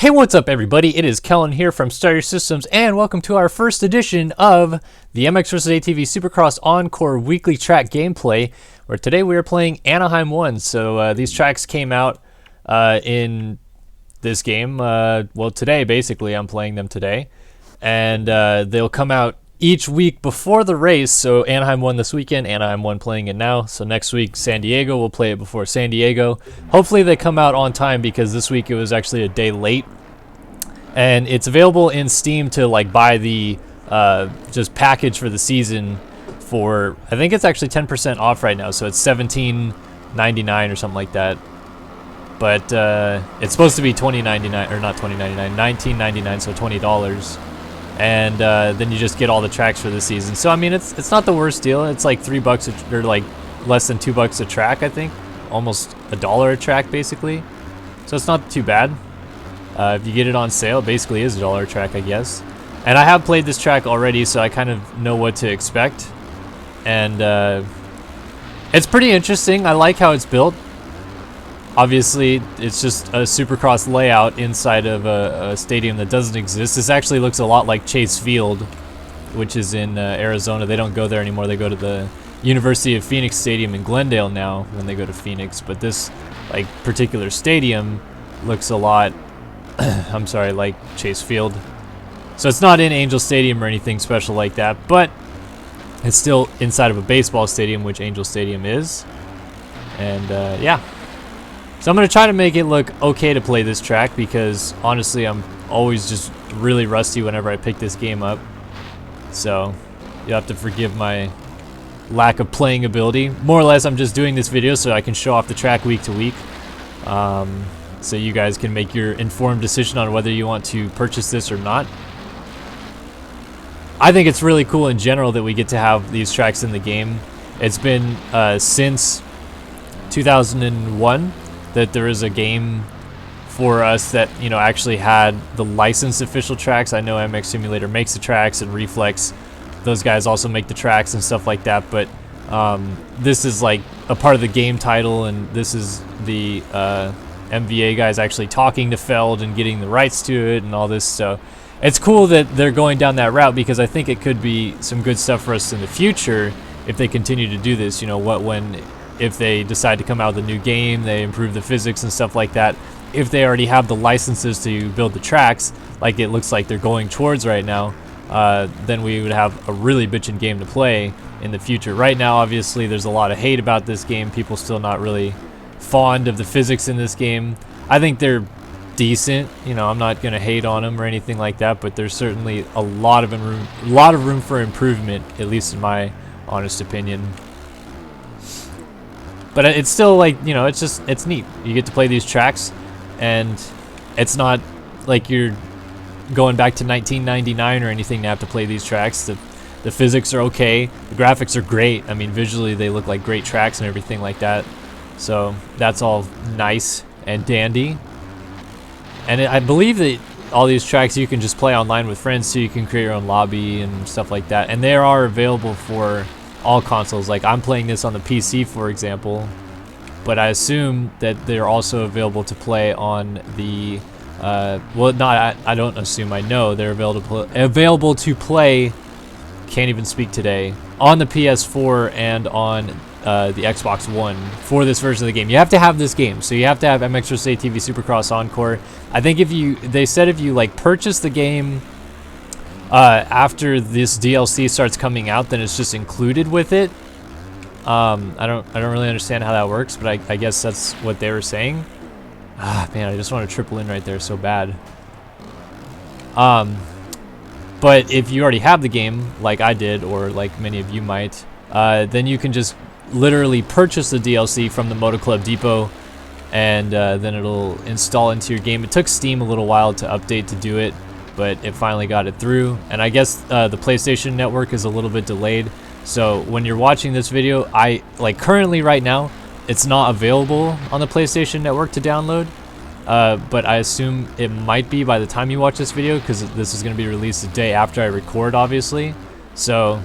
Hey, what's up everybody? It is Kellen here from Start Your Systems, and welcome to our first edition of the MX vs ATV Supercross Encore weekly track gameplay, where today we are playing Anaheim 1. So these tracks came out in this game, well today basically, I'm playing them today, and they'll come out each week before the race. So Anaheim 1 this weekend, Anaheim 1 playing it now. So next week San Diego, we'll play it before San Diego. Hopefully they come out on time, because this week it was actually a day late. And it's available in Steam to like buy the just package for the season for, I think it's actually 10% off right now. So it's $17.99 or something like that. But it's supposed to be $20.99, or not $20.99, $19.99, so $20. And then you just get all the tracks for the season. So I mean, it's not the worst deal. It's like $3 or like less than $2 a track, I think, almost $1 a track basically. So it's not too bad. If you get it on sale, it basically is $1 a track, I guess. And I have played this track already, so I kind of know what to expect. And it's pretty interesting. I like how it's built. Obviously, it's just a Supercross layout inside of a stadium that doesn't exist. This actually looks a lot like Chase Field, which is in Arizona. They don't go there anymore. They go to the University of Phoenix Stadium in Glendale now when they go to Phoenix. But this like particular stadium looks a lot, I'm sorry, like Chase Field. So it's not in Angel Stadium or anything special like that, but it's still inside of a baseball stadium, which Angel Stadium is. And yeah. So I'm going to try to make it look okay to play this track, because honestly I'm always just really rusty whenever I pick this game up. So you'll have to forgive my lack of playing ability. More or less I'm just doing this video so I can show off the track week to week. So you guys can make your informed decision on whether you want to purchase this or not. I think it's really cool in general that we get to have these tracks in the game. It's been since 2001 that there is a game for us that, you know, actually had the licensed official tracks. I know MX Simulator makes the tracks, and Reflex, those guys also make the tracks and stuff like that, but this is like a part of the game title, and this is the MVA guys actually talking to Feld and getting the rights to it and all this. So it's cool that they're going down that route, because I think it could be some good stuff for us in the future if they continue to do this. You know, if they decide to come out with a new game, they improve the physics and stuff like that. If they already have the licenses to build the tracks, like it looks like they're going towards right now, then we would have a really bitchin' game to play in the future. Right now, obviously, there's a lot of hate about this game. People still not really fond of the physics in this game. I think they're decent. You know, I'm not gonna hate on them or anything like that, but there's certainly a lot of room for improvement, at least in my honest opinion. But it's still like, you know, it's neat. You get to play these tracks, and it's not like you're going back to 1999 or anything to have to play these tracks. The physics are okay. The graphics are great. I mean, visually they look like great tracks and everything like that. So that's all nice and dandy. And I believe that all these tracks you can just play online with friends, so you can create your own lobby and stuff like that. And they are available for all consoles. Like I'm playing this on the PC, for example, but I assume that they're also available to play on the well, not I don't assume, I know they're available to play, can't even speak today, on the PS4 and on the Xbox One for this version of the game. You have to have this game, so you have to have MX vs ATV Supercross Encore. I think they said if you like purchase the game after this DLC starts coming out, then it's just included with it. I don't really understand how that works, but I guess that's what they were saying. Ah, man, I just want to triple in right there so bad. But if you already have the game, like I did, or like many of you might, then you can just literally purchase the DLC from the Moto Club Depot, and then it'll install into your game. It took Steam a little while to update to do it, but it finally got it through. And I guess the PlayStation Network is a little bit delayed. So when you're watching this video, currently right now, it's not available on the PlayStation Network to download. But I assume it might be by the time you watch this video, because this is going to be released a day after I record, obviously. So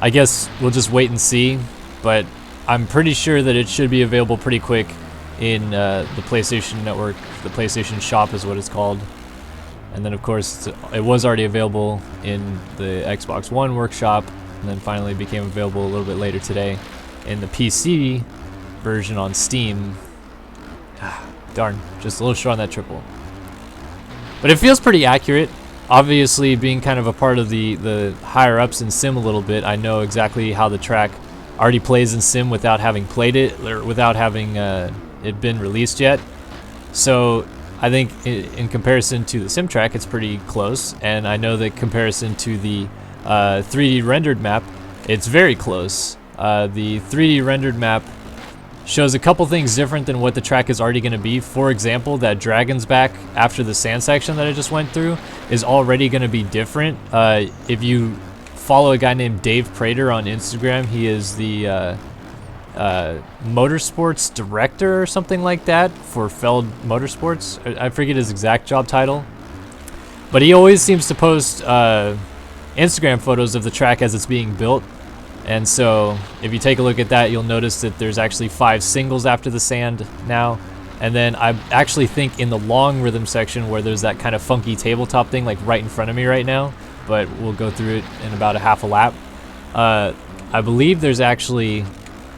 I guess we'll just wait and see. But I'm pretty sure that it should be available pretty quick in the PlayStation Network. The PlayStation Shop is what it's called. And then, of course, it was already available in the Xbox One workshop, and then finally became available a little bit later today in the PC version on Steam. Darn, just a little short on that triple. But it feels pretty accurate. Obviously, being kind of a part of the higher-ups in Sim a little bit, I know exactly how the track already plays in Sim without having played it, or without having it been released yet. So I think in comparison to the Sim track, it's pretty close. And I know that comparison to the 3D rendered map, it's very close. The 3D rendered map shows a couple things different than what the track is already going to be. For example, that Dragon's Back after the sand section that I just went through is already going to be different. If you follow a guy named Dave Prater on Instagram, he is the motorsports director or something like that for Feld Motorsports. I forget his exact job title, but he always seems to post Instagram photos of the track as it's being built. And so if you take a look at that, you'll notice that there's actually 5 singles after the sand now. And then I actually think in the long rhythm section where there's that kind of funky tabletop thing like right in front of me right now, but we'll go through it in about a half a lap. I believe there's actually,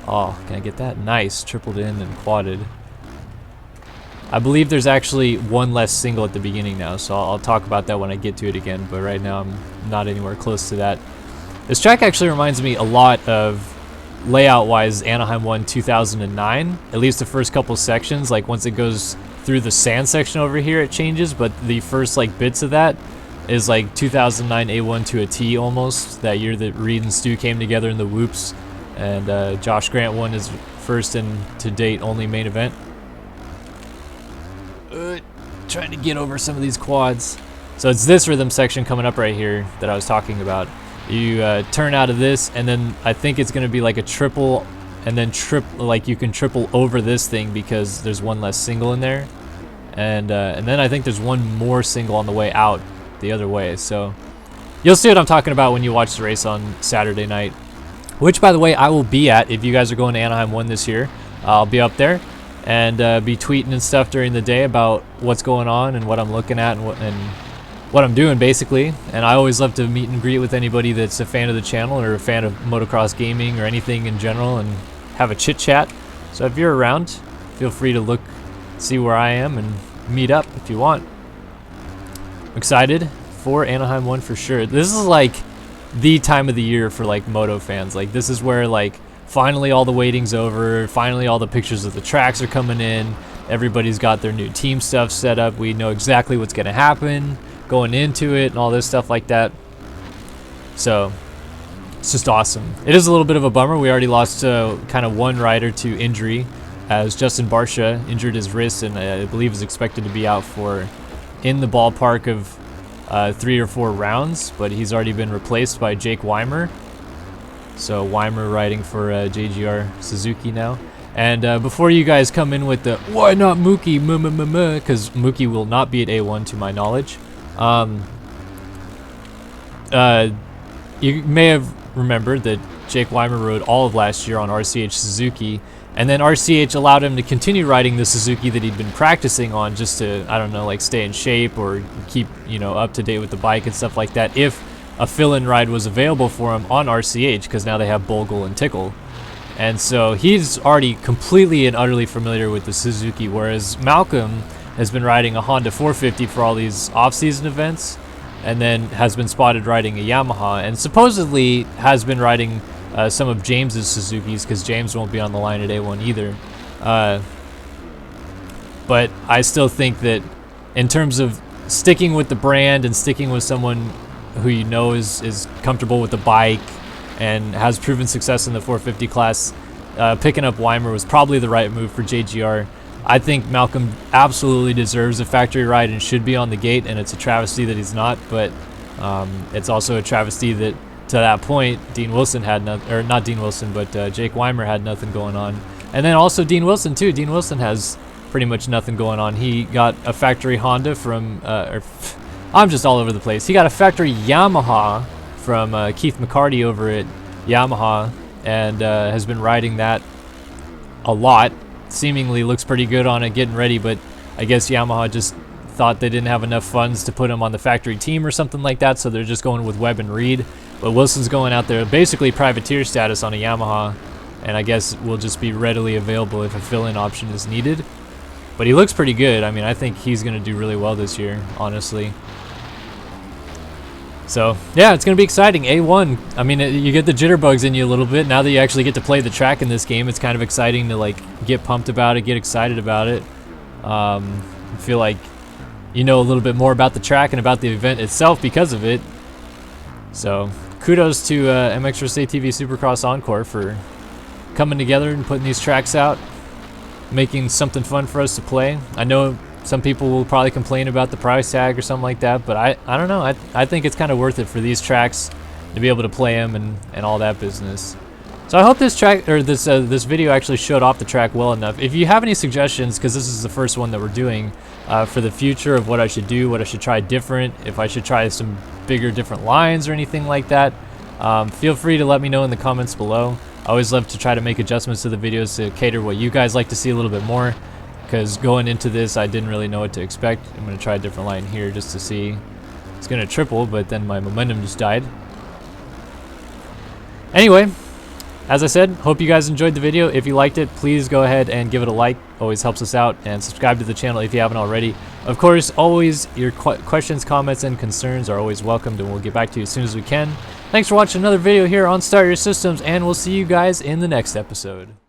oh, can I get that? Nice, tripled in and quadded. I believe there's actually one less single at the beginning now, so I'll talk about that when I get to it again, but right now I'm not anywhere close to that. This track actually reminds me a lot of, layout-wise, Anaheim 1 2009. At least the first couple sections, like once it goes through the sand section over here, it changes, but the first like bits of that is like 2009 A1 to a T almost. That year that Reed and Stu came together in the whoops, and Josh Grant won his first and to date only main event. Trying to get over some of these quads. So it's this rhythm section coming up right here that I was talking about. You turn out of this, and then I think it's going to be like a triple, and then like you can triple over this thing because there's one less single in there, and then I think there's one more single on the way out the other way. So you'll see what I'm talking about when you watch the race on Saturday night, which, by the way, I will be at. If you guys are going to Anaheim 1 this year, I'll be up there and be tweeting and stuff during the day about what's going on and what I'm looking at and what I'm doing, basically. And I always love to meet and greet with anybody that's a fan of the channel or a fan of motocross gaming or anything in general and have a chit chat. So if you're around, feel free to look, see where I am and meet up if you want. I'm excited for Anaheim 1 for sure. This is like the time of the year for like moto fans. Like this is where like finally all the waiting's over, finally all the pictures of the tracks are coming in, everybody's got their new team stuff set up, we know exactly what's going to happen going into it and all this stuff like that. So it's just awesome. It is a little bit of a bummer. We already lost kind of one rider to injury, as Justin Barcia injured his wrist and I believe is expected to be out for in the ballpark of 3 or 4 rounds, but he's already been replaced by Jake Weimer. So Weimer riding for JGR Suzuki now. And before you guys come in with the why not Mookie, because Mookie will not be at A1 to my knowledge. You may have remembered that Jake Weimer rode all of last year on RCH Suzuki, and then RCH allowed him to continue riding the Suzuki that he'd been practicing on just to, I don't know, like stay in shape or keep, you know, up to date with the bike and stuff like that, if a fill-in ride was available for him on RCH, because now they have Bogle and Tickle. And so he's already completely and utterly familiar with the Suzuki, whereas Malcolm has been riding a Honda 450 for all these off-season events, and then has been spotted riding a Yamaha, and supposedly has been riding some of James's Suzukis, because James won't be on the line at A1 either. But I still think that in terms of sticking with the brand and sticking with someone who you know is comfortable with the bike and has proven success in the 450 class, picking up Weimer was probably the right move for JGR. I think Malcolm absolutely deserves a factory ride and should be on the gate, and it's a travesty that he's not, but it's also a travesty that to that point Dean Wilson had nothing, or not Dean Wilson, but Jake Weimer had nothing going on. And then also Dean Wilson too. Dean Wilson has pretty much nothing going on. He got a factory Honda from, I'm just all over the place. He got a factory Yamaha from Keith McCarty over at Yamaha, and has been riding that a lot seemingly looks pretty good on it, getting ready, but I guess Yamaha just thought they didn't have enough funds to put him on the factory team or something like that, so they're just going with Webb and Reed. But Wilson's going out there basically privateer status on a Yamaha, and I guess will just be readily available if a fill-in option is needed. But he looks pretty good. I mean, I think he's going to do really well this year, honestly. So, yeah, it's going to be exciting. A1, I mean, you get the jitterbugs in you a little bit. Now that you actually get to play the track in this game, it's kind of exciting to, like, get pumped about it, get excited about it. I feel like you know a little bit more about the track and about the event itself because of it. So, kudos to MX vs ATV Supercross Encore for coming together and putting these tracks out, making something fun for us to play. I know some people will probably complain about the price tag or something like that, but I don't know. I think it's kind of worth it for these tracks to be able to play them and all that business. So I hope this track or this video actually showed off the track well enough. If you have any suggestions, because this is the first one that we're doing, for the future of what I should do, what I should try different, if I should try some bigger different lines or anything like that, feel free to let me know in the comments below. I always love to try to make adjustments to the videos to cater what you guys like to see a little bit more, because going into this I didn't really know what to expect. I'm going to try a different line here just to see. It's going to triple, but then my momentum just died. Anyway, as I said, hope you guys enjoyed the video. If you liked it, please go ahead and give it a like. Always helps us out. And subscribe to the channel if you haven't already. Of course, always your questions, comments, and concerns are always welcomed, and we'll get back to you as soon as we can. Thanks for watching another video here on Start Your Systems, and we'll see you guys in the next episode.